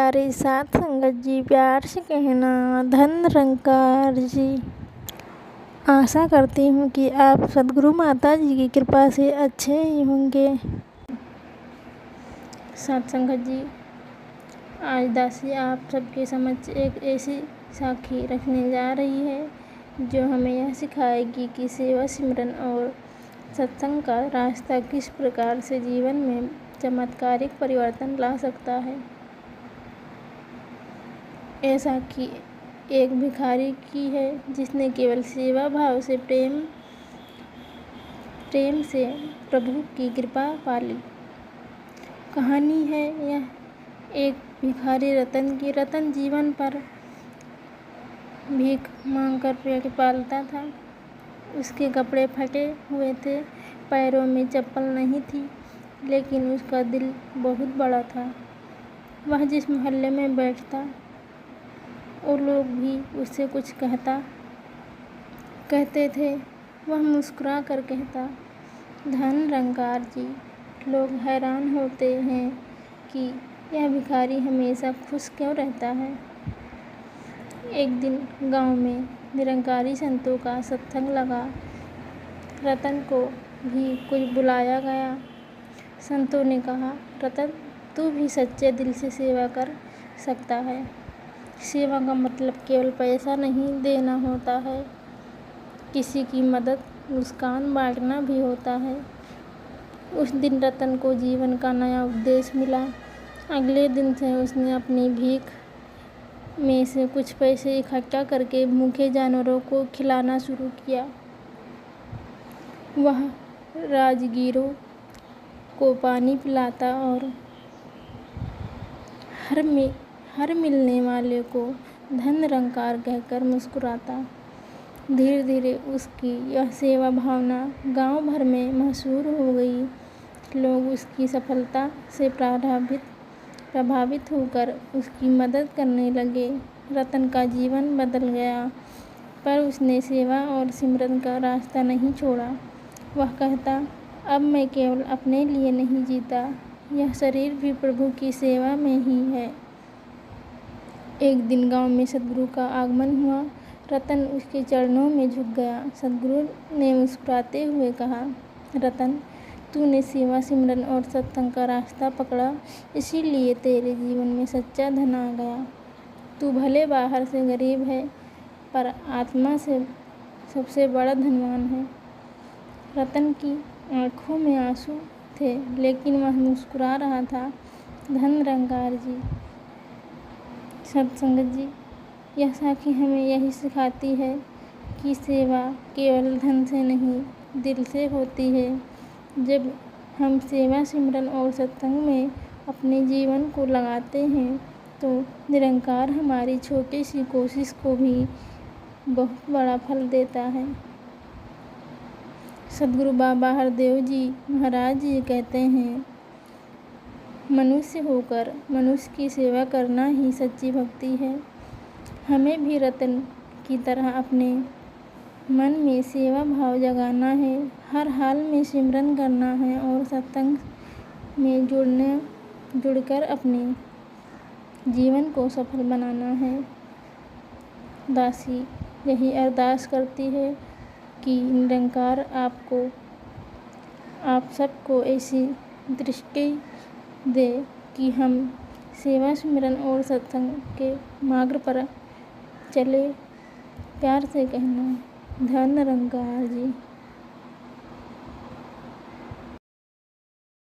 प्यारे साथ संगत जी, प्यार से कहना धन निरंकार जी। आशा करती हूँ कि आप सद्गुरु माता जी की कृपा से अच्छे ही होंगे। साथ संगत जी, आज दासी आप सबके समक्ष एक ऐसी साखी रखने जा रही है जो हमें यह सिखाएगी कि सेवा सिमरन और सत्संग का रास्ता किस प्रकार से जीवन में चमत्कारिक परिवर्तन ला सकता है। ऐसा कि एक भिखारी की है जिसने केवल सेवा भाव से प्रेम से प्रभु की कृपा पाली। कहानी है यह एक भिखारी रतन की। रतन जीवन पर भीख मांगकर पेट पालता था। उसके कपड़े फटे हुए थे, पैरों में चप्पल नहीं थी, लेकिन उसका दिल बहुत बड़ा था। वह जिस मोहल्ले में बैठता वो लोग भी उससे कुछ कहते थे, वह मुस्कुरा कर कहता, धन निरंकार जी। लोग हैरान होते हैं कि यह भिखारी हमेशा खुश क्यों रहता है। एक दिन गांव में निरंकारी संतों का सत्संग लगा। रतन को भी कुछ बुलाया गया। संतों ने कहा, रतन, तू भी सच्चे दिल से सेवा कर सकता है। सेवा का मतलब केवल पैसा नहीं देना होता है, किसी की मदद, मुस्कान बांटना भी होता है। उस दिन रतन को जीवन का नया उद्देश्य मिला। अगले दिन से उसने अपनी भीख में से कुछ पैसे इकट्ठा करके भूखे जानवरों को खिलाना शुरू किया। वह राजगीरों को पानी पिलाता और हर मिलने वाले को धन निरंकार कहकर मुस्कुराता। धीरे धीरे उसकी यह सेवा भावना गांव भर में मशहूर हो गई। लोग उसकी सफलता से प्रभावित होकर उसकी मदद करने लगे। रतन का जीवन बदल गया, पर उसने सेवा और सिमरन का रास्ता नहीं छोड़ा। वह कहता, अब मैं केवल अपने लिए नहीं जीता, यह शरीर भी प्रभु की सेवा में ही है। एक दिन गांव में सद्गुरु का आगमन हुआ। रतन उसके चरणों में झुक गया। सद्गुरु ने मुस्कुराते हुए कहा, रतन, तूने सेवा सिमरन और सत्संग का रास्ता पकड़ा, इसीलिए तेरे जीवन में सच्चा धन आ गया। तू भले बाहर से गरीब है, पर आत्मा से सबसे बड़ा धनवान है। रतन की आंखों में आंसू थे, लेकिन वह मुस्कुरा रहा था। धन निरंकार जी। सत्संगत जी, यह साखी हमें यही सिखाती है कि सेवा केवल धन से नहीं, दिल से होती है। जब हम सेवा सिमरन और सत्संग में अपने जीवन को लगाते हैं तो निरंकार हमारी छोटी सी कोशिश को भी बहुत बड़ा फल देता है। सद्गुरु बाबा हरदेव जी महाराज जी कहते हैं, मनुष्य होकर मनुष्य की सेवा करना ही सच्ची भक्ति है। हमें भी रतन की तरह अपने मन में सेवा भाव जगाना है, हर हाल में सिमरन करना है और सत्संग में जुड़कर अपने जीवन को सफल बनाना है। दासी यही अरदास करती है कि निरंकार आप सबको ऐसी दृष्टि दे कि हम सेवा सिमरन और सत्संग के मार्ग पर चले। प्यार से कहना, धन निरंकार जी।